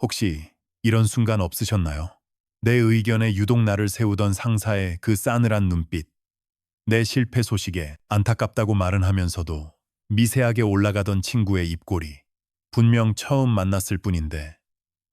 혹시 이런 순간 없으셨나요? 내 의견에 유독 나를 세우던 상사의 그 싸늘한 눈빛, 내 실패 소식에 안타깝다고 말은 하면서도 미세하게 올라가던 친구의 입꼬리, 분명 처음 만났을 뿐인데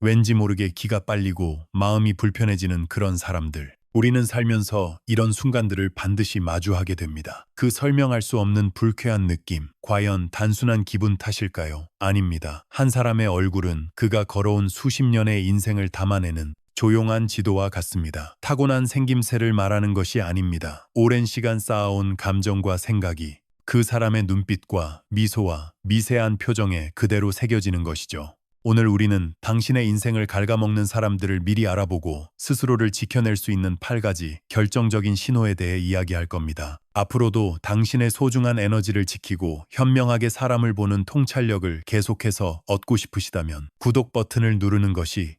왠지 모르게 기가 빨리고 마음이 불편해지는 그런 사람들. 우리는 살면서 이런 순간들을 반드시 마주하게 됩니다. 그 설명할 수 없는 불쾌한 느낌, 과연 단순한 기분 탓일까요? 아닙니다. 한 사람의 얼굴은 그가 걸어온 수십 년의 인생을 담아내는 조용한 지도와 같습니다. 타고난 생김새를 말하는 것이 아닙니다. 오랜 시간 쌓아온 감정과 생각이 그 사람의 눈빛과 미소와 미세한 표정에 그대로 새겨지는 것이죠. 오늘 우리는 당신의 인생을 갉아먹는 사람들을 미리 알아보고 스스로를 지켜낼 수 있는 8가지 결정적인 신호에 대해 이야기할 겁니다. 앞으로도 당신의 소중한 에너지를 지키고 현명하게 사람을 보는 통찰력을 계속해서 얻고 싶으시다면 구독 버튼을 누르는 것이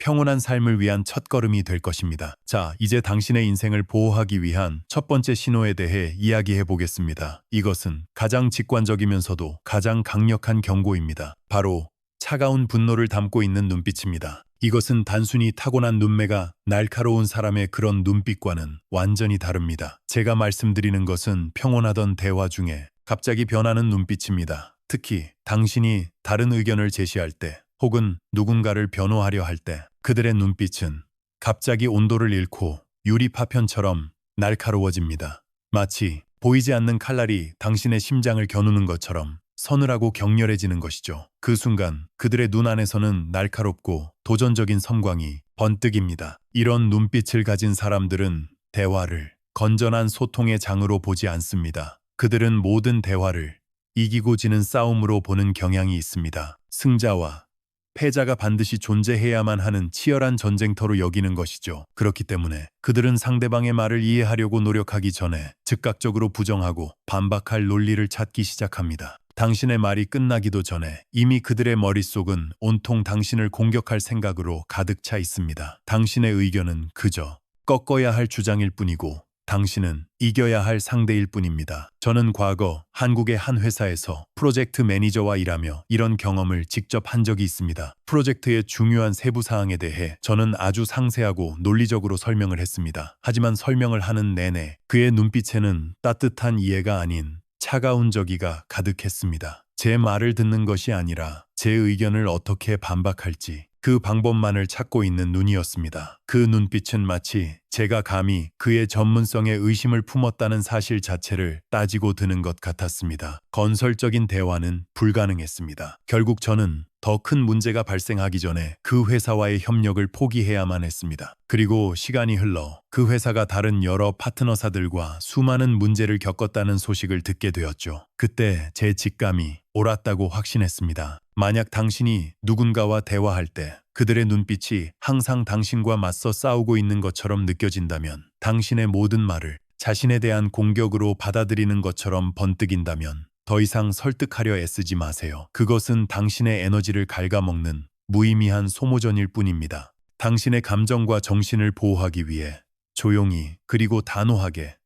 평온한 삶을 위한 첫걸음이 될 것입니다. 자, 이제 당신의 인생을 보호하기 위한 첫 번째 신호에 대해 이야기해 보겠습니다. 이것은 가장 직관적이면서도 가장 강력한 경고입니다. 바로 차가운 분노를 담고 있는 눈빛입니다. 이것은 단순히 타고난 눈매가 날카로운 사람의 그런 눈빛과는 완전히 다릅니다. 제가 말씀드리는 것은 평온하던 대화 중에 갑자기 변하는 눈빛입니다. 특히 당신이 다른 의견을 제시할 때 혹은 누군가를 변호하려 할 때 그들의 눈빛은 갑자기 온도를 잃고 유리 파편처럼 날카로워집니다. 마치 보이지 않는 칼날이 당신의 심장을 겨누는 것처럼 서늘하고 격렬해지는 것이죠. 그 순간 그들의 눈 안에서는 날카롭고 도전적인 섬광이 번뜩입니다. 이런 눈빛을 가진 사람들은 대화를 건전한 소통의 장으로 보지 않습니다. 그들은 모든 대화를 이기고 지는 싸움으로 보는 경향이 있습니다. 승자와 패자가 반드시 존재해야만 하는 치열한 전쟁터로 여기는 것이죠. 그렇기 때문에 그들은 상대방의 말을 이해하려고 노력하기 전에 즉각적으로 부정하고 반박할 논리를 찾기 시작합니다. 당신의 말이 끝나기도 전에 이미 그들의 머릿속은 온통 당신을 공격할 생각으로 가득 차 있습니다. 당신의 의견은 그저 꺾어야 할 주장일 뿐이고 당신은 이겨야 할 상대일 뿐입니다. 저는 과거 한국의 한 회사에서 프로젝트 매니저와 일하며 이런 경험을 직접 한 적이 있습니다. 프로젝트의 중요한 세부 사항에 대해 저는 아주 상세하고 논리적으로 설명을 했습니다. 하지만 설명을 하는 내내 그의 눈빛에는 따뜻한 이해가 아닌 차가운 저기가 가득했습니다. 제 말을 듣는 것이 아니라 제 의견을 어떻게 반박할지 그 방법만을 찾고 있는 눈이었습니다. 그 눈빛은 마치 제가 감히 그의 전문성에 의심을 품었다는 사실 자체를 따지고 드는 것 같았습니다. 건설적인 대화는 불가능했습니다. 결국 저는 더 큰 문제가 발생하기 전에 그 회사와의 협력을 포기해야만 했습니다. 그리고 시간이 흘러 그 회사가 다른 여러 파트너사들과 수많은 문제를 겪었다는 소식을 듣게 되었죠. 그때 제 직감이 옳았다고 확신했습니다. 만약 당신이 누군가와 대화할 때 그들의 눈빛이 항상 당신과 맞서 싸우고 있는 것처럼 느껴진다면, 당신의 모든 말을 자신에 대한 공격으로 받아들이는 것처럼 번뜩인다면 더 이상 설득하려 애쓰지 마세요. 그것은 당신의 에너지를 갉아먹는 무의미한 소모전일 뿐입니다. 당신의 감정과 정신을 보호하기 위해 조용히 그리고 단호하게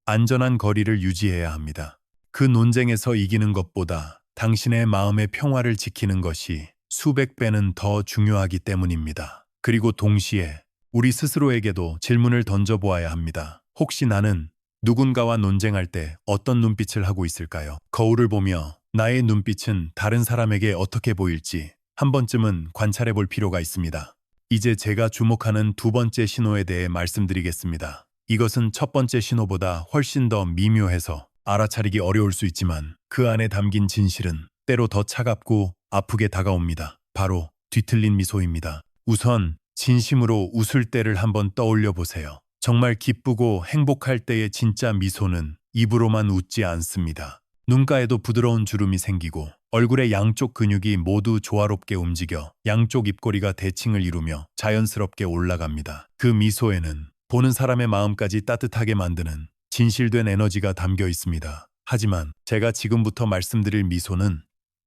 안전한 거리를 유지해야 합니다. 그 논쟁에서 이기는 것보다 당신의 마음의 평화를 지키는 것이 수백 배는 더 중요하기 때문입니다. 그리고 동시에 우리 스스로에게도 질문을 던져보아야 합니다. 혹시 나는 누군가와 논쟁할 때 어떤 눈빛을 하고 있을까요? 거울을 보며 나의 눈빛은 다른 사람에게 어떻게 보일지 한 번쯤은 관찰해 볼 필요가 있습니다. 이제 제가 주목하는 두 번째 신호에 대해 말씀드리겠습니다. 이것은 첫 번째 신호보다 훨씬 더 미묘해서 알아차리기 어려울 수 있지만 그 안에 담긴 진실은 때로 더 차갑고 아프게 다가옵니다. 바로 뒤틀린 미소입니다. 우선 진심으로 웃을 때를 한번 떠올려 보세요. 정말 기쁘고 행복할 때의 진짜 미소는 입으로만 웃지 않습니다. 눈가에도 부드러운 주름이 생기고 얼굴의 양쪽 근육이 모두 조화롭게 움직여 양쪽 입꼬리가 대칭을 이루며 자연스럽게 올라갑니다. 그 미소에는 보는 사람의 마음까지 따뜻하게 만드는 진실된 에너지가 담겨 있습니다. 하지만 제가 지금부터 말씀드릴 미소는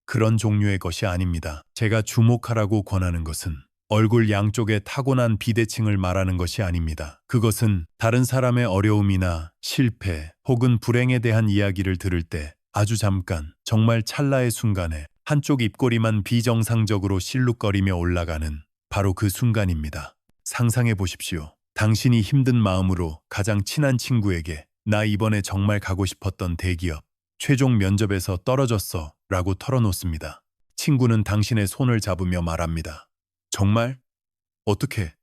그런 종류의 것이 아닙니다. 제가 주목하라고 권하는 것은 얼굴 양쪽의 타고난 비대칭을 말하는 것이 아닙니다. 그것은 다른 사람의 어려움이나 실패 혹은 불행에 대한 이야기를 들을 때 아주 잠깐, 정말 찰나의 순간에 한쪽 입꼬리만 비정상적으로 실룩거리며 올라가는 바로 그 순간입니다. 상상해 보십시오. 당신이 힘든 마음으로 가장 친한 친구에게 나 이번에 정말 가고 싶었던 대기업 최종 면접에서 떨어졌어 라고 털어놓습니다. 친구는 당신의 손을 잡으며 말합니다. 정말? 어떻게?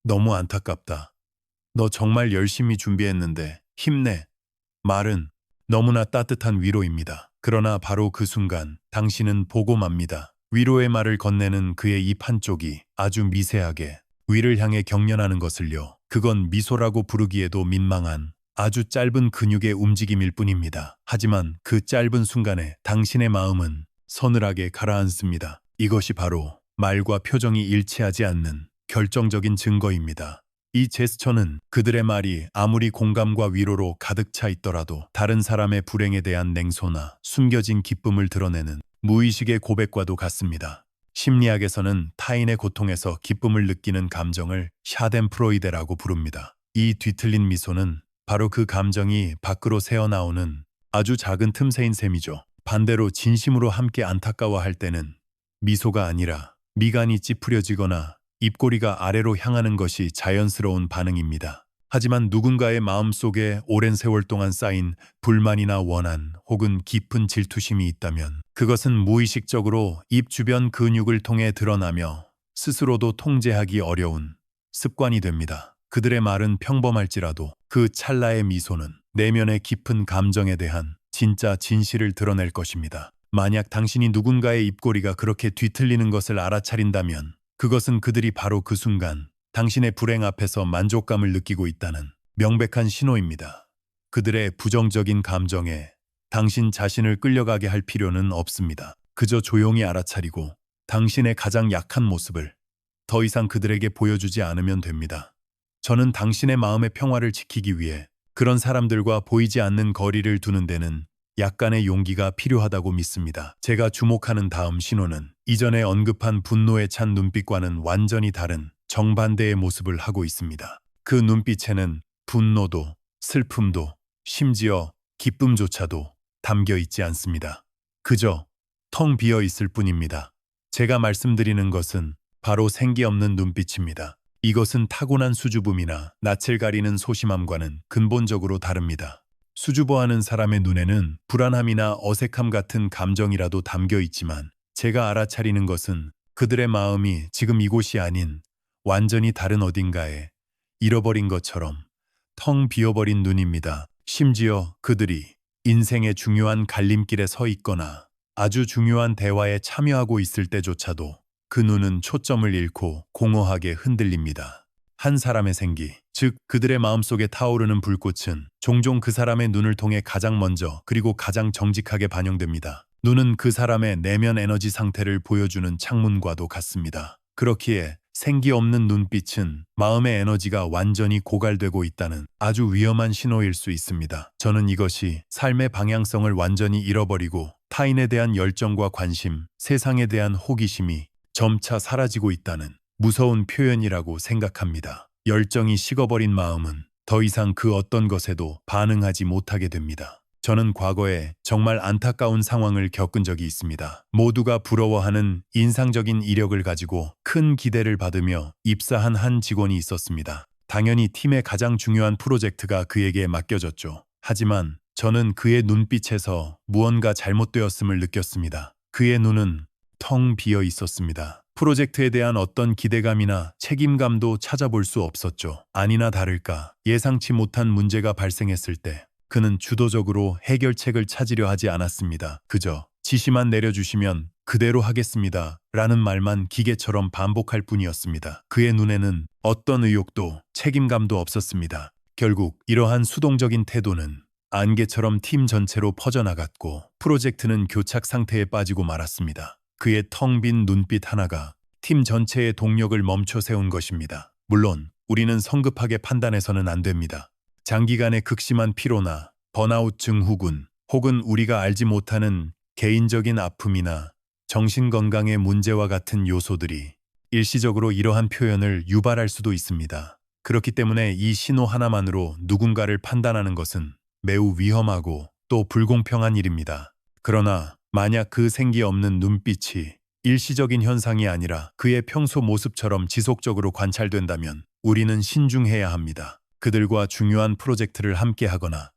너무 안타깝다. 너 정말 열심히 준비했는데 힘내. 말은 너무나 따뜻한 위로입니다. 그러나 바로 그 순간 당신은 보고 맙니다. 위로의 말을 건네는 그의 입 한쪽이 아주 미세하게 위를 향해 경련하는 것을요. 그건 미소라고 부르기에도 민망한 아주 짧은 근육의 움직임일 뿐입니다. 하지만 그 짧은 순간에 당신의 마음은 서늘하게 가라앉습니다. 이것이 바로 말과 표정이 일치하지 않는 결정적인 증거입니다. 이 제스처는 그들의 말이 아무리 공감과 위로로 가득 차 있더라도 다른 사람의 불행에 대한 냉소나 숨겨진 기쁨을 드러내는 무의식의 고백과도 같습니다. 심리학에서는 타인의 고통에서 기쁨을 느끼는 감정을 샤덴프로이데라고 부릅니다. 이 뒤틀린 미소는 바로 그 감정이 밖으로 새어나오는 아주 작은 틈새인 셈이죠. 반대로 진심으로 함께 안타까워할 때는 미소가 아니라 미간이 찌푸려지거나 입꼬리가 아래로 향하는 것이 자연스러운 반응입니다. 하지만 누군가의 마음속에 오랜 세월 동안 쌓인 불만이나 원한 혹은 깊은 질투심이 있다면 그것은 무의식적으로 입 주변 근육을 통해 드러나며 스스로도 통제하기 어려운 습관이 됩니다. 그들의 말은 평범할지라도 그 찰나의 미소는 내면의 깊은 감정에 대한 진짜 진실을 드러낼 것입니다. 만약 당신이 누군가의 입꼬리가 그렇게 뒤틀리는 것을 알아차린다면 그것은 그들이 바로 그 순간 당신의 불행 앞에서 만족감을 느끼고 있다는 명백한 신호입니다. 그들의 부정적인 감정에 당신 자신을 끌려가게 할 필요는 없습니다. 그저 조용히 알아차리고 당신의 가장 약한 모습을 더 이상 그들에게 보여주지 않으면 됩니다. 저는 당신의 마음의 평화를 지키기 위해 그런 사람들과 보이지 않는 거리를 두는 데는 약간의 용기가 필요하다고 믿습니다. 제가 주목하는 다음 신호는 이전에 언급한 분노에 찬 눈빛과는 완전히 다른 정반대의 모습을 하고 있습니다. 그 눈빛에는 분노도, 슬픔도, 심지어 기쁨조차도 담겨 있지 않습니다. 그저 텅 비어 있을 뿐입니다. 제가 말씀드리는 것은 바로 생기 없는 눈빛입니다. 이것은 타고난 수줍음이나 낯을 가리는 소심함과는 근본적으로 다릅니다. 수줍어하는 사람의 눈에는 불안함이나 어색함 같은 감정이라도 담겨 있지만 제가 알아차리는 것은 그들의 마음이 지금 이곳이 아닌 완전히 다른 어딘가에 잃어버린 것처럼 텅 비어버린 눈입니다. 심지어 그들이 인생의 중요한 갈림길에 서 있거나 아주 중요한 대화에 참여하고 있을 때조차도 그 눈은 초점을 잃고 공허하게 흔들립니다. 한 사람의 생기, 즉 그들의 마음속에 타오르는 불꽃은 종종 그 사람의 눈을 통해 가장 먼저 그리고 가장 정직하게 반영됩니다. 눈은 그 사람의 내면 에너지 상태를 보여주는 창문과도 같습니다. 그렇기에 생기 없는 눈빛은 마음의 에너지가 완전히 고갈되고 있다는 아주 위험한 신호일 수 있습니다. 저는 이것이 삶의 방향성을 완전히 잃어버리고 타인에 대한 열정과 관심, 세상에 대한 호기심이 점차 사라지고 있다는 무서운 표현이라고 생각합니다. 열정이 식어버린 마음은 더 이상 그 어떤 것에도 반응하지 못하게 됩니다. 저는 과거에 정말 안타까운 상황을 겪은 적이 있습니다. 모두가 부러워하는 인상적인 이력을 가지고 큰 기대를 받으며 입사한 한 직원이 있었습니다. 당연히 팀의 가장 중요한 프로젝트가 그에게 맡겨졌죠. 하지만 저는 그의 눈빛에서 무언가 잘못되었음을 느꼈습니다. 그의 눈은 텅 비어 있었습니다. 프로젝트에 대한 어떤 기대감이나 책임감도 찾아볼 수 없었죠. 아니나 다를까 예상치 못한 문제가 발생했을 때 그는 주도적으로 해결책을 찾으려 하지 않았습니다. 그저 지시만 내려주시면 그대로 하겠습니다 라는 말만 기계처럼 반복할 뿐이었습니다. 그의 눈에는 어떤 의욕도 책임감도 없었습니다. 결국 이러한 수동적인 태도는 안개처럼 팀 전체로 퍼져나갔고 프로젝트는 교착 상태에 빠지고 말았습니다. 그의 텅 빈 눈빛 하나가 팀 전체의 동력을 멈춰 세운 것입니다. 물론 우리는 성급하게 판단해서는 안 됩니다. 장기간의 극심한 피로나 번아웃 증후군 혹은 우리가 알지 못하는 개인적인 아픔이나 정신건강의 문제와 같은 요소들이 일시적으로 이러한 표현을 유발할 수도 있습니다. 그렇기 때문에 이 신호 하나만으로 누군가를 판단하는 것은 매우 위험하고 또 불공평한 일입니다. 그러나 만약 그 생기 없는 눈빛이 일시적인 현상이 아니라 그의 평소 모습처럼 지속적으로 관찰된다면 우리는 신중해야 합니다. 그들과 중요한 프로젝트를 함께 하거나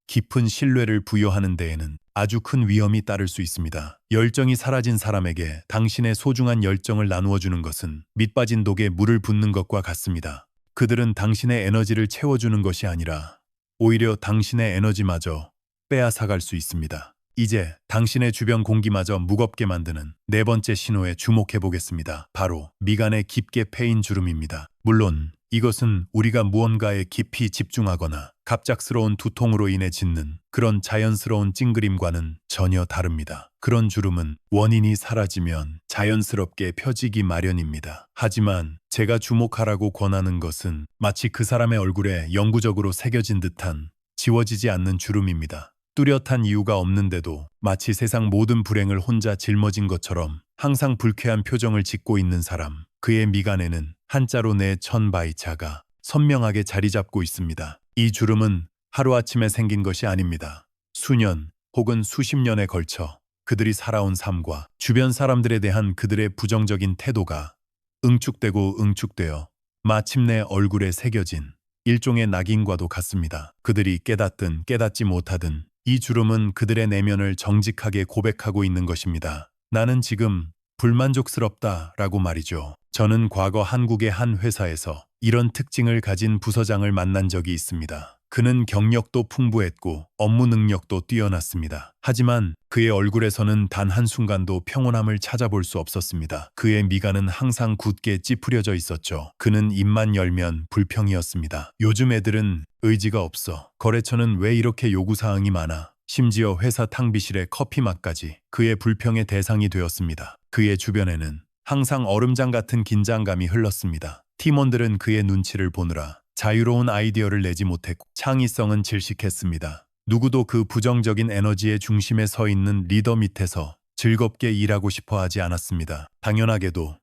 깊은 신뢰를 부여하는 데에는 아주 큰 위험이 따를 수 있습니다. 열정이 사라진 사람에게 당신의 소중한 열정을 나누어 주는 것은 밑빠진 독에 물을 붓는 것과 같습니다. 그들은 당신의 에너지를 채워주는 것이 아니라 오히려 당신의 에너지마저 빼앗아갈 수 있습니다. 이제 당신의 주변 공기마저 무겁게 만드는 네 번째 신호에 주목해 보겠습니다. 바로 미간에 깊게 패인 주름입니다. 물론 이것은 우리가 무언가에 깊이 집중하거나 갑작스러운 두통으로 인해 짓는 그런 자연스러운 찡그림과는 전혀 다릅니다. 그런 주름은 원인이 사라지면 자연스럽게 펴지기 마련입니다. 하지만 제가 주목하라고 권하는 것은 마치 그 사람의 얼굴에 영구적으로 새겨진 듯한 지워지지 않는 주름입니다. 뚜렷한 이유가 없는데도 마치 세상 모든 불행을 혼자 짊어진 것처럼 항상 불쾌한 표정을 짓고 있는 사람, 그의 미간에는 한자로 내 천바이차가 선명하게 자리 잡고 있습니다. 이 주름은 하루아침에 생긴 것이 아닙니다. 수년 혹은 수십 년에 걸쳐 그들이 살아온 삶과 주변 사람들에 대한 그들의 부정적인 태도가 응축되고 응축되어 마침내 얼굴에 새겨진 일종의 낙인과도 같습니다. 그들이 깨닫든 깨닫지 못하든 이 주름은 그들의 내면을 정직하게 고백하고 있는 것입니다. 나는 지금 불만족스럽다라고 말이죠. 저는 과거 한국의 한 회사에서 이런 특징을 가진 부서장을 만난 적이 있습니다. 그는 경력도 풍부했고 업무 능력도 뛰어났습니다. 하지만 그의 얼굴에서는 단 한순간도 평온함을 찾아볼 수 없었습니다. 그의 미간은 항상 굳게 찌푸려져 있었죠. 그는 입만 열면 불평이었습니다. 요즘 애들은 의지가 없어. 거래처는 왜 이렇게 요구사항이 많아. 심지어 회사 탕비실의 커피 맛까지 그의 불평의 대상이 되었습니다. 그의 주변에는 항상 얼음장 같은 긴장감이 흘렀습니다. 팀원들은 그의 눈치를 보느라 자유로운 아이디어를 내지 못했고 창의성은 질식했습니다. 누구도 그 부정적인 에너지의 중심에 서 있는 리더 밑에서 즐겁게 일하고 싶어 하지 않았습니다. 당연하게도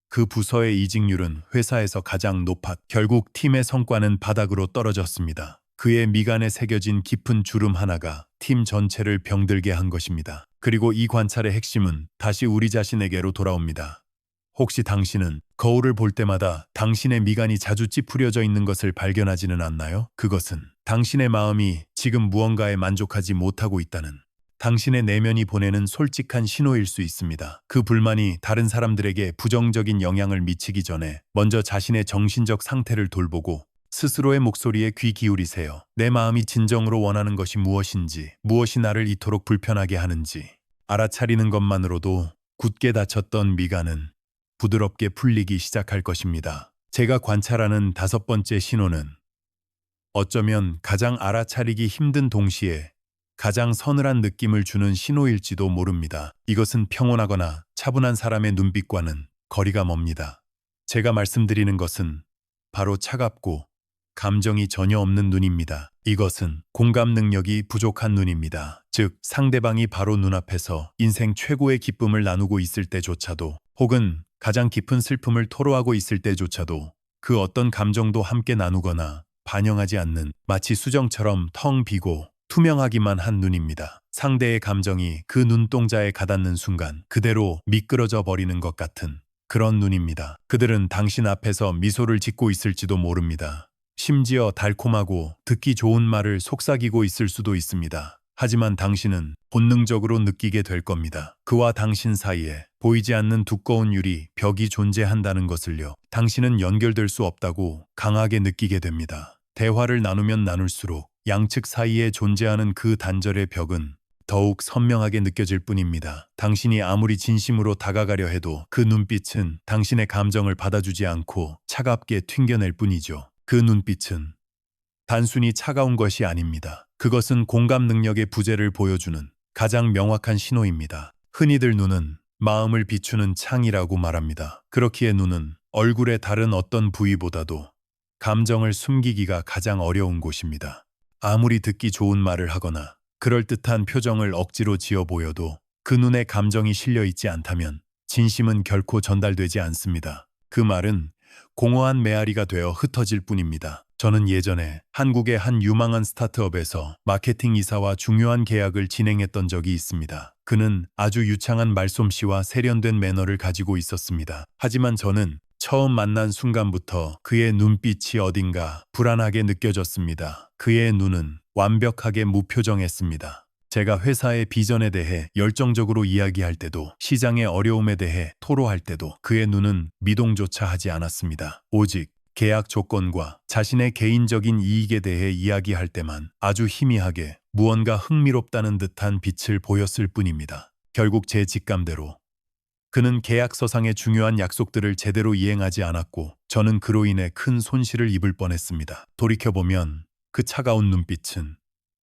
그 부서의 이직률은 회사에서 가장 높았. 결국 팀의 성과는 바닥으로 떨어졌습니다. 그의 미간에 새겨진 깊은 주름 하나가 팀 전체를 병들게 한 것입니다. 그리고 이 관찰의 핵심은 다시 우리 자신에게로 돌아옵니다. 혹시 당신은 거울을 볼 때마다 당신의 미간이 자주 찌푸려져 있는 것을 발견하지는 않나요? 그것은 당신의 마음이 지금 무언가에 만족하지 못하고 있다는 당신의 내면이 보내는 솔직한 신호일 수 있습니다. 그 불만이 다른 사람들에게 부정적인 영향을 미치기 전에 먼저 자신의 정신적 상태를 돌보고 스스로의 목소리에 귀 기울이세요. 내 마음이 진정으로 원하는 것이 무엇인지, 무엇이 나를 이토록 불편하게 하는지 알아차리는 것만으로도 굳게 닫혔던 미간은 부드럽게 풀리기 시작할 것입니다. 제가 관찰하는 다섯 번째 신호는 어쩌면 가장 알아차리기 힘든 동시에 가장 서늘한 느낌을 주는 신호일지도 모릅니다. 이것은 평온하거나 차분한 사람의 눈빛과는 거리가 멉니다. 제가 말씀드리는 것은 바로 차갑고 감정이 전혀 없는 눈입니다. 이것은 공감 능력이 부족한 눈입니다. 즉, 상대방이 바로 눈앞에서 인생 최고의 기쁨을 나누고 있을 때조차도 혹은 가장 깊은 슬픔을 토로하고 있을 때조차도 그 어떤 감정도 함께 나누거나 반영하지 않는 마치 수정처럼 텅 비고 투명하기만 한 눈입니다. 상대의 감정이 그 눈동자에 가닿는 순간 그대로 미끄러져 버리는 것 같은 그런 눈입니다. 그들은 당신 앞에서 미소를 짓고 있을지도 모릅니다. 심지어 달콤하고 듣기 좋은 말을 속삭이고 있을 수도 있습니다. 하지만 당신은 본능적으로 느끼게 될 겁니다. 그와 당신 사이에 보이지 않는 두꺼운 유리, 벽이 존재한다는 것을요. 당신은 연결될 수 없다고 강하게 느끼게 됩니다. 대화를 나누면 나눌수록 양측 사이에 존재하는 그 단절의 벽은 더욱 선명하게 느껴질 뿐입니다. 당신이 아무리 진심으로 다가가려 해도 그 눈빛은 당신의 감정을 받아주지 않고 차갑게 튕겨낼 뿐이죠. 그 눈빛은 단순히 차가운 것이 아닙니다. 그것은 공감 능력의 부재를 보여주는 가장 명확한 신호입니다. 흔히들 눈은 마음을 비추는 창이라고 말합니다. 그렇기에 눈은 얼굴의 다른 어떤 부위보다도 감정을 숨기기가 가장 어려운 곳입니다. 아무리 듣기 좋은 말을 하거나 그럴듯한 표정을 억지로 지어 보여도 그 눈에 감정이 실려 있지 않다면 진심은 결코 전달되지 않습니다. 그 말은 공허한 메아리가 되어 흩어질 뿐입니다. 저는 예전에 한국의 한 유망한 스타트업에서 마케팅 이사와 중요한 계약을 진행했던 적이 있습니다. 그는 아주 유창한 말솜씨와 세련된 매너를 가지고 있었습니다. 하지만 저는 처음 만난 순간부터 그의 눈빛이 어딘가 불안하게 느껴졌습니다. 그의 눈은 완벽하게 무표정했습니다. 제가 회사의 비전에 대해 열정적으로 이야기할 때도, 시장의 어려움에 대해 토로할 때도 그의 눈은 미동조차 하지 않았습니다. 오직 계약 조건과 자신의 개인적인 이익에 대해 이야기할 때만 아주 희미하게 무언가 흥미롭다는 듯한 빛을 보였을 뿐입니다. 결국 제 직감대로 그는 계약서상의 중요한 약속들을 제대로 이행하지 않았고 저는 그로 인해 큰 손실을 입을 뻔했습니다. 돌이켜보면 그 차가운 눈빛은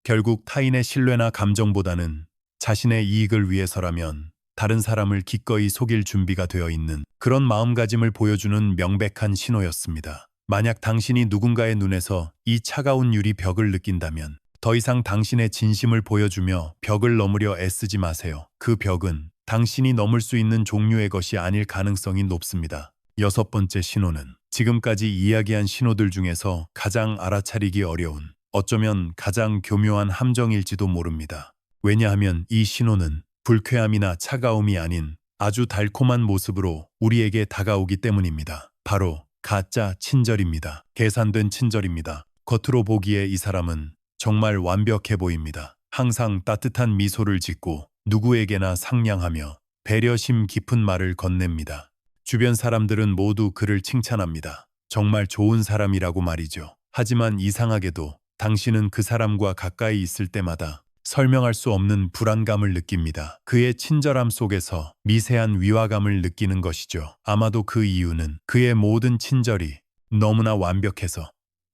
결국 타인의 신뢰나 감정보다는 자신의 이익을 위해서라면 다른 사람을 기꺼이 속일 준비가 되어 있는 그런 마음가짐을 보여주는 명백한 신호였습니다. 만약 당신이 누군가의 눈에서 이 차가운 유리 벽을 느낀다면 더 이상 당신의 진심을 보여주며 벽을 넘으려 애쓰지 마세요. 그 벽은 당신이 넘을 수 있는 종류의 것이 아닐 가능성이 높습니다. 여섯 번째 신호는 지금까지 이야기한 신호들 중에서 가장 알아차리기 어려운, 어쩌면 가장 교묘한 함정일지도 모릅니다. 왜냐하면 이 신호는 불쾌함이나 차가움이 아닌 아주 달콤한 모습으로 우리에게 다가오기 때문입니다. 바로 가짜 친절입니다. 계산된 친절입니다. 겉으로 보기에 이 사람은 정말 완벽해 보입니다. 항상 따뜻한 미소를 짓고 누구에게나 상냥하며 배려심 깊은 말을 건넵니다. 주변 사람들은 모두 그를 칭찬합니다. 정말 좋은 사람이라고 말이죠. 하지만 이상하게도 당신은 그 사람과 가까이 있을 때마다 설명할 수 없는 불안감을 느낍니다. 그의 친절함 속에서 미세한 위화감을 느끼는 것이죠. 아마도 그 이유는 그의 모든 친절이 너무나 완벽해서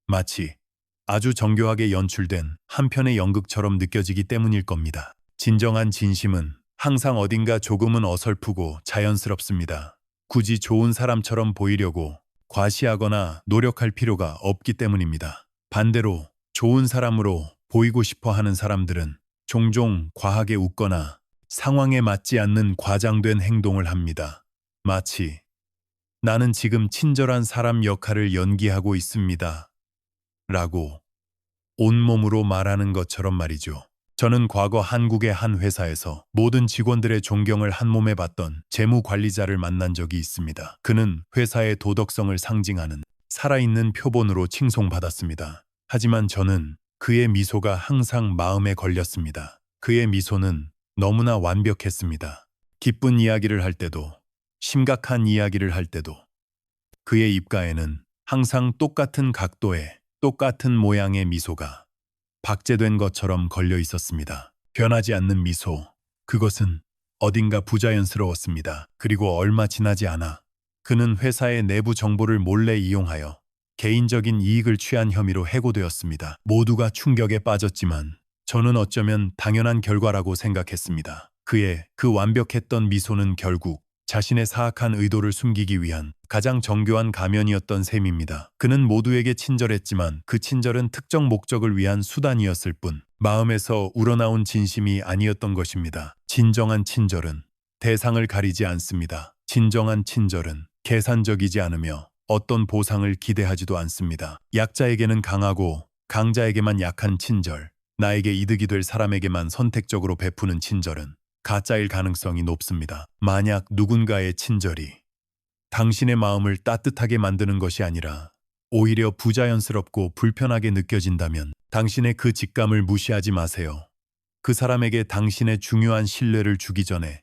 마치 아주 정교하게 연출된 한 편의 연극처럼 느껴지기 때문일 겁니다. 진정한 진심은 항상 어딘가 조금은 어설프고 자연스럽습니다. 굳이 좋은 사람처럼 보이려고 과시하거나 노력할 필요가 없기 때문입니다. 반대로 좋은 사람으로 보이고 싶어 하는 사람들은 종종 과하게 웃거나 상황에 맞지 않는 과장된 행동을 합니다. 마치 나는 지금 친절한 사람 역할을 연기하고 있습니다. 라고 온몸으로 말하는 것처럼 말이죠. 저는 과거 한국의 한 회사에서 모든 직원들의 존경을 한몸에 받던 재무관리자를 만난 적이 있습니다. 그는 회사의 도덕성을 상징하는 살아있는 표본으로 칭송받았습니다. 하지만 저는 그의 미소가 항상 마음에 걸렸습니다. 그의 미소는 너무나 완벽했습니다. 기쁜 이야기를 할 때도, 심각한 이야기를 할 때도 그의 입가에는 항상 똑같은 각도의 똑같은 모양의 미소가 박제된 것처럼 걸려 있었습니다. 변하지 않는 미소, 그것은 어딘가 부자연스러웠습니다. 그리고 얼마 지나지 않아 그는 회사의 내부 정보를 몰래 이용하여 개인적인 이익을 취한 혐의로 해고되었습니다. 모두가 충격에 빠졌지만 저는 어쩌면 당연한 결과라고 생각했습니다. 그의 그 완벽했던 미소는 결국 자신의 사악한 의도를 숨기기 위한 가장 정교한 가면이었던 셈입니다. 그는 모두에게 친절했지만 그 친절은 특정 목적을 위한 수단이었을 뿐 마음에서 우러나온 진심이 아니었던 것입니다. 진정한 친절은 대상을 가리지 않습니다. 진정한 친절은 계산적이지 않으며 어떤 보상을 기대하지도 않습니다. 약자에게는 강하고 강자에게만 약한 친절, 나에게 이득이 될 사람에게만 선택적으로 베푸는 친절은 가짜일 가능성이 높습니다. 만약 누군가의 친절이 당신의 마음을 따뜻하게 만드는 것이 아니라 오히려 부자연스럽고 불편하게 느껴진다면 당신의 그 직감을 무시하지 마세요. 그 사람에게 당신의 중요한 신뢰를 주기 전에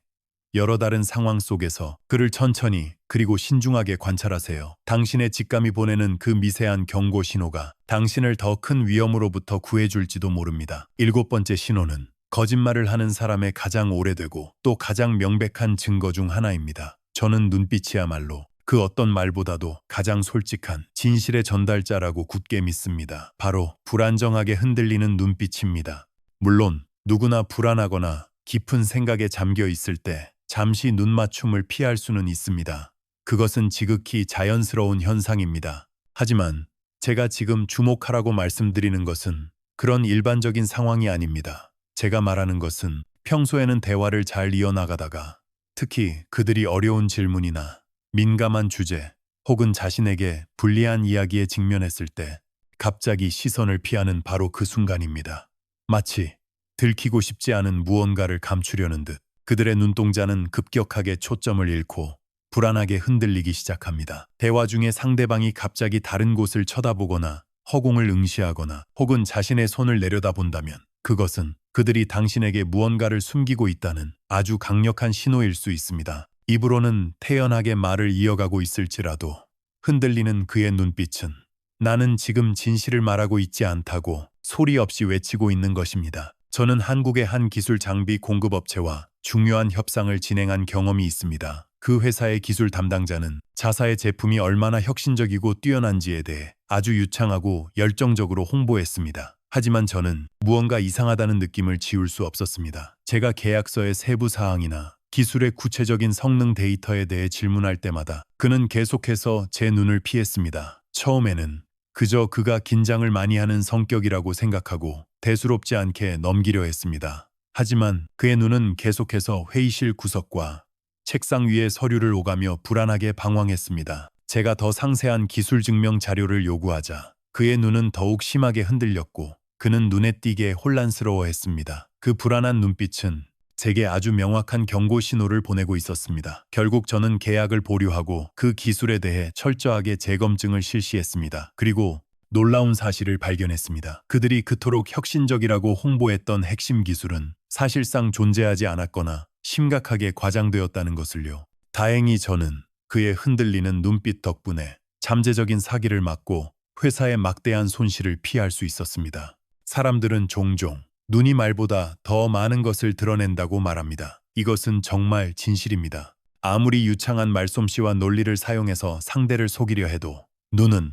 여러 다른 상황 속에서 그를 천천히 그리고 신중하게 관찰하세요. 당신의 직감이 보내는 그 미세한 경고 신호가 당신을 더 큰 위험으로부터 구해줄지도 모릅니다. 일곱 번째 신호는 거짓말을 하는 사람의 가장 오래되고 또 가장 명백한 증거 중 하나입니다. 저는 눈빛이야말로 그 어떤 말보다도 가장 솔직한 진실의 전달자라고 굳게 믿습니다. 바로 불안정하게 흔들리는 눈빛입니다. 물론 누구나 불안하거나 깊은 생각에 잠겨 있을 때 잠시 눈맞춤을 피할 수는 있습니다. 그것은 지극히 자연스러운 현상입니다. 하지만 제가 지금 주목하라고 말씀드리는 것은 그런 일반적인 상황이 아닙니다. 제가 말하는 것은 평소에는 대화를 잘 이어나가다가 특히 그들이 어려운 질문이나 민감한 주제 혹은 자신에게 불리한 이야기에 직면했을 때 갑자기 시선을 피하는 바로 그 순간입니다. 마치 들키고 싶지 않은 무언가를 감추려는 듯 그들의 눈동자는 급격하게 초점을 잃고 불안하게 흔들리기 시작합니다. 대화 중에 상대방이 갑자기 다른 곳을 쳐다보거나 허공을 응시하거나 혹은 자신의 손을 내려다본다면 그것은 그들이 당신에게 무언가를 숨기고 있다는 아주 강력한 신호일 수 있습니다. 입으로는 태연하게 말을 이어가고 있을지라도 흔들리는 그의 눈빛은 나는 지금 진실을 말하고 있지 않다고 소리 없이 외치고 있는 것입니다. 저는 한국의 한 기술 장비 공급업체와 중요한 협상을 진행한 경험이 있습니다. 그 회사의 기술 담당자는 자사의 제품이 얼마나 혁신적이고 뛰어난지에 대해 아주 유창하고 열정적으로 홍보했습니다. 하지만 저는 무언가 이상하다는 느낌을 지울 수 없었습니다. 제가 계약서의 세부 사항이나 기술의 구체적인 성능 데이터에 대해 질문할 때마다 그는 계속해서 제 눈을 피했습니다. 처음에는 그저 그가 긴장을 많이 하는 성격이라고 생각하고 대수롭지 않게 넘기려 했습니다. 하지만 그의 눈은 계속해서 회의실 구석과 책상 위에 서류를 오가며 불안하게 방황했습니다. 제가 더 상세한 기술 증명 자료를 요구하자 그의 눈은 더욱 심하게 흔들렸고 그는 눈에 띄게 혼란스러워했습니다. 그 불안한 눈빛은 제게 아주 명확한 경고 신호를 보내고 있었습니다. 결국 저는 계약을 보류하고 그 기술에 대해 철저하게 재검증을 실시했습니다. 그리고 놀라운 사실을 발견했습니다. 그들이 그토록 혁신적이라고 홍보했던 핵심 기술은 사실상 존재하지 않았거나 심각하게 과장되었다는 것을요. 다행히 저는 그의 흔들리는 눈빛 덕분에 잠재적인 사기를 막고 회사의 막대한 손실을 피할 수 있었습니다. 사람들은 종종 눈이 말보다 더 많은 것을 드러낸다고 말합니다. 이것은 정말 진실입니다. 아무리 유창한 말솜씨와 논리를 사용해서 상대를 속이려 해도 눈은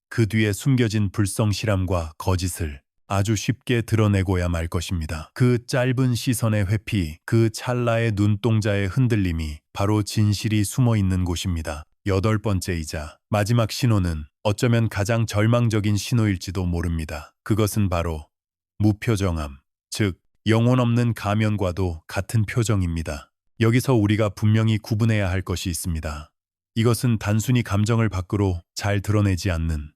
그 뒤에 숨겨진 불성실함과 거짓을 아주 쉽게 드러내고야 말 것입니다. 그 짧은 시선의 회피, 그 찰나의 눈동자의 흔들림이 바로 진실이 숨어 있는 곳입니다. 여덟 번째이자 마지막 신호는 어쩌면 가장 절망적인 신호일지도 모릅니다. 그것은 바로 무표정함, 즉 영혼 없는 가면과도 같은 표정입니다. 여기서 우리가 분명히 구분해야 할 것이 있습니다. 이것은 단순히 감정을 밖으로 잘 드러내지 않는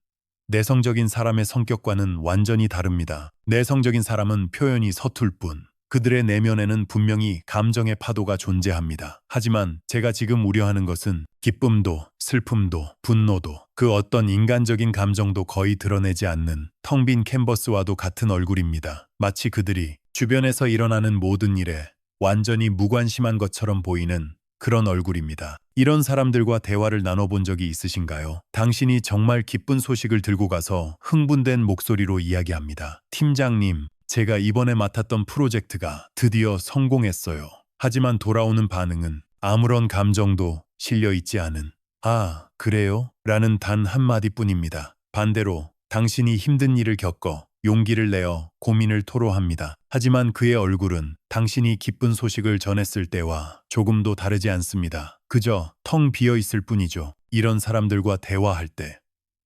내성적인 사람의 성격과는 완전히 다릅니다. 내성적인 사람은 표현이 서툴 뿐 그들의 내면에는 분명히 감정의 파도가 존재합니다. 하지만 제가 지금 우려하는 것은 기쁨도, 슬픔도, 분노도, 그 어떤 인간적인 감정도 거의 드러내지 않는 텅 빈 캔버스와도 같은 얼굴입니다. 마치 그들이 주변에서 일어나는 모든 일에 완전히 무관심한 것처럼 보이는 그런 얼굴입니다. 이런 사람들과 대화를 나눠본 적이 있으신가요? 당신이 정말 기쁜 소식을 들고 가서 흥분된 목소리로 이야기합니다. 팀장님, 제가 이번에 맡았던 프로젝트가 드디어 성공했어요. 하지만 돌아오는 반응은 아무런 감정도 실려 있지 않은 "아, 그래요?" 라는 단 한마디뿐입니다. 반대로 당신이 힘든 일을 겪어 용기를 내어 고민을 토로합니다. 하지만 그의 얼굴은 당신이 기쁜 소식을 전했을 때와 조금도 다르지 않습니다. 그저 텅 비어 있을 뿐이죠. 이런 사람들과 대화할 때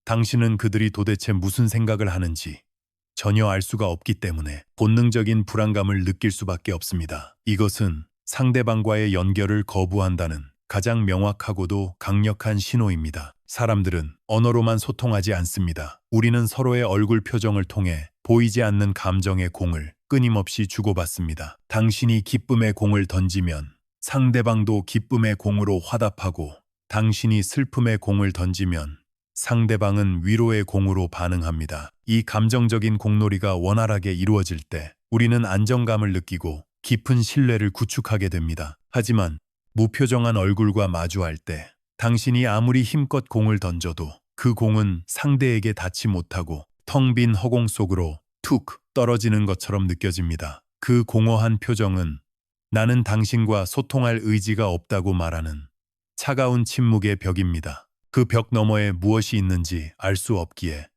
당신은 그들이 도대체 무슨 생각을 하는지 전혀 알 수가 없기 때문에 본능적인 불안감을 느낄 수밖에 없습니다. 이것은 상대방과의 연결을 거부한다는 가장 명확하고도 강력한 신호입니다. 사람들은 언어로만 소통하지 않습니다. 우리는 서로의 얼굴 표정을 통해 보이지 않는 감정의 공을 끊임없이 주고받습니다. 당신이 기쁨의 공을 던지면 상대방도 기쁨의 공으로 화답하고 당신이 슬픔의 공을 던지면 상대방은 위로의 공으로 반응합니다. 이 감정적인 공놀이가 원활하게 이루어질 때 우리는 안정감을 느끼고 깊은 신뢰를 구축하게 됩니다. 하지만 무표정한 얼굴과 마주할 때 당신이 아무리 힘껏 공을 던져도 그 공은 상대에게 닿지 못하고 텅 빈 허공 속으로 툭 떨어지는 것처럼 느껴집니다. 그 공허한 표정은 나는 당신과 소통할 의지가 없다고 말하는 차가운 침묵의 벽입니다. 그 벽 너머에 무엇이 있는지 알 수 없기에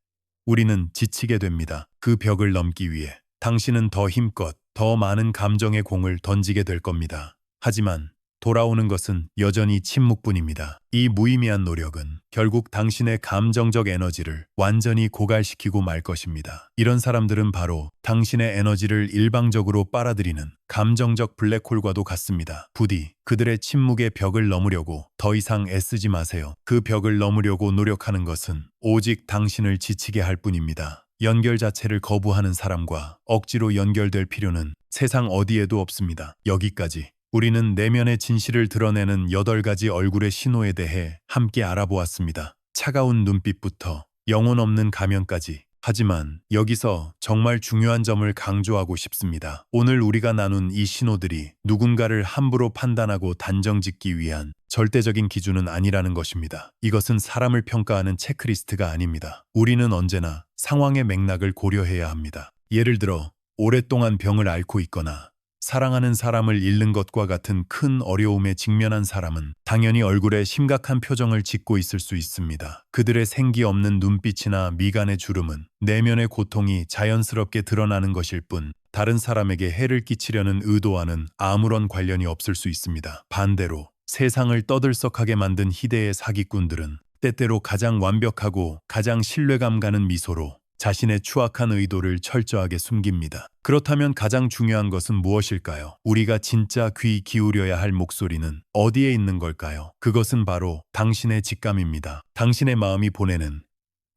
우리는 지치게 됩니다. 그 벽을 넘기 위해 당신은 더 힘껏 더 많은 감정의 공을 던지게 될 겁니다. 하지만 돌아오는 것은 여전히 침묵뿐입니다. 이 무의미한 노력은 결국 당신의 감정적 에너지를 완전히 고갈시키고 말 것입니다. 이런 사람들은 바로 당신의 에너지를 일방적으로 빨아들이는 감정적 블랙홀과도 같습니다. 부디 그들의 침묵의 벽을 넘으려고 더 이상 애쓰지 마세요. 그 벽을 넘으려고 노력하는 것은 오직 당신을 지치게 할 뿐입니다. 연결 자체를 거부하는 사람과 억지로 연결될 필요는 세상 어디에도 없습니다. 여기까지 우리는 내면의 진실을 드러내는 8가지 얼굴의 신호에 대해 함께 알아보았습니다. 차가운 눈빛부터 영혼 없는 가면까지. 하지만 여기서 정말 중요한 점을 강조하고 싶습니다. 오늘 우리가 나눈 이 신호들이 누군가를 함부로 판단하고 단정짓기 위한 절대적인 기준은 아니라는 것입니다. 이것은 사람을 평가하는 체크리스트가 아닙니다. 우리는 언제나 상황의 맥락을 고려해야 합니다. 예를 들어 오랫동안 병을 앓고 있거나 사랑하는 사람을 잃는 것과 같은 큰 어려움에 직면한 사람은 당연히 얼굴에 심각한 표정을 짓고 있을 수 있습니다. 그들의 생기 없는 눈빛이나 미간의 주름은 내면의 고통이 자연스럽게 드러나는 것일 뿐 다른 사람에게 해를 끼치려는 의도와는 아무런 관련이 없을 수 있습니다. 반대로 세상을 떠들썩하게 만든 희대의 사기꾼들은 때때로 가장 완벽하고 가장 신뢰감 가는 미소로 자신의 추악한 의도를 철저하게 숨깁니다. 그렇다면 가장 중요한 것은 무엇일까요? 우리가 진짜 귀 기울여야 할 목소리는 어디에 있는 걸까요? 그것은 바로 당신의 직감입니다. 당신의 마음이 보내는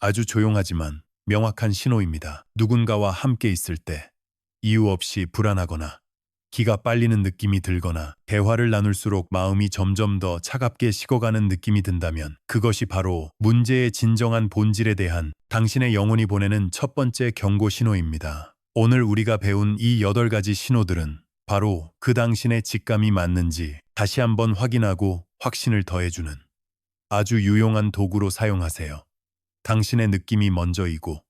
아주 조용하지만 명확한 신호입니다. 누군가와 함께 있을 때 이유 없이 불안하거나 기가 빨리는 느낌이 들거나 대화를 나눌수록 마음이 점점 더 차갑게 식어가는 느낌이 든다면 그것이 바로 문제의 진정한 본질에 대한 당신의 영혼이 보내는 첫 번째 경고 신호입니다. 오늘 우리가 배운 이 8가지 신호들은 바로 그 당신의 직감이 맞는지 다시 한번 확인하고 확신을 더해주는 아주 유용한 도구로 사용하세요. 당신의 느낌이 먼저이고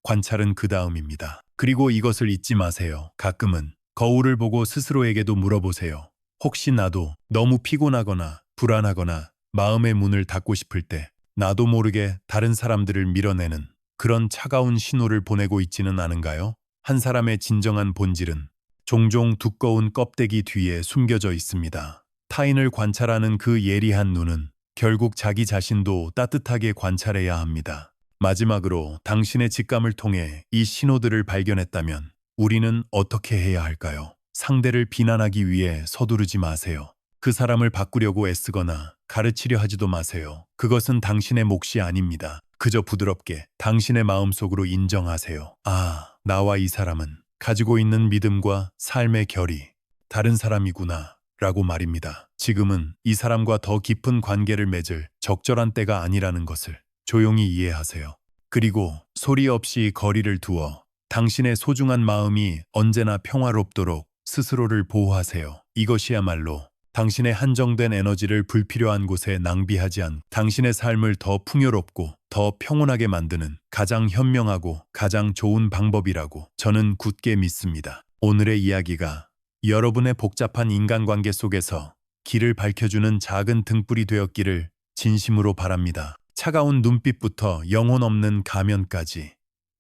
관찰은 그 다음입니다. 그리고 이것을 잊지 마세요. 가끔은 거울을 보고 스스로에게도 물어보세요. 혹시 나도 너무 피곤하거나 불안하거나 마음의 문을 닫고 싶을 때 나도 모르게 다른 사람들을 밀어내는 그런 차가운 신호를 보내고 있지는 않은가요? 한 사람의 진정한 본질은 종종 두꺼운 껍데기 뒤에 숨겨져 있습니다. 타인을 관찰하는 그 예리한 눈은 결국 자기 자신도 따뜻하게 관찰해야 합니다. 마지막으로 당신의 직감을 통해 이 신호들을 발견했다면 우리는 어떻게 해야 할까요? 상대를 비난하기 위해 서두르지 마세요. 그 사람을 바꾸려고 애쓰거나 가르치려 하지도 마세요. 그것은 당신의 몫이 아닙니다. 그저 부드럽게 당신의 마음속으로 인정하세요. 아, 나와 이 사람은 가지고 있는 믿음과 삶의 결이 다른 사람이구나 라고 말입니다. 지금은 이 사람과 더 깊은 관계를 맺을 적절한 때가 아니라는 것을 조용히 이해하세요. 그리고 소리 없이 거리를 두어 당신의 소중한 마음이 언제나 평화롭도록 스스로를 보호하세요. 이것이야말로 당신의 한정된 에너지를 불필요한 곳에 낭비하지 않고 당신의 삶을 더 풍요롭고 더 평온하게 만드는 가장 현명하고 가장 좋은 방법이라고 저는 굳게 믿습니다. 오늘의 이야기가 여러분의 복잡한 인간관계 속에서 길을 밝혀주는 작은 등불이 되었기를 진심으로 바랍니다. 차가운 눈빛부터 영혼 없는 가면까지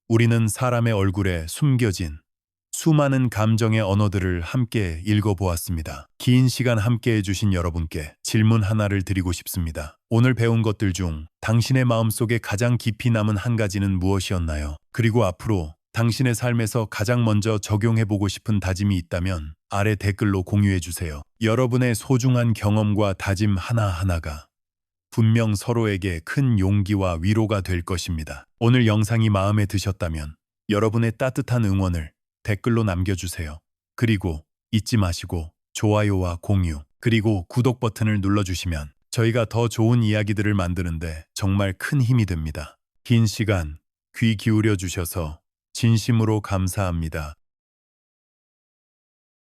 우리는 사람의 얼굴에 숨겨진 수많은 감정의 언어들을 함께 읽어보았습니다. 긴 시간 함께 해주신 여러분께 질문 하나를 드리고 싶습니다. 오늘 배운 것들 중 당신의 마음속에 가장 깊이 남은 한 가지는 무엇이었나요? 그리고 앞으로 당신의 삶에서 가장 먼저 적용해보고 싶은 다짐이 있다면 아래 댓글로 공유해주세요. 여러분의 소중한 경험과 다짐 하나하나가 분명 서로에게 큰 용기와 위로가 될 것입니다. 오늘 영상이 마음에 드셨다면 여러분의 따뜻한 응원을 댓글로 남겨주세요. 그리고 잊지 마시고 좋아요와 공유, 그리고 구독 버튼을 눌러주시면 저희가 더 좋은 이야기들을 만드는데 정말 큰 힘이 됩니다. 긴 시간 귀 기울여 주셔서 진심으로 감사합니다.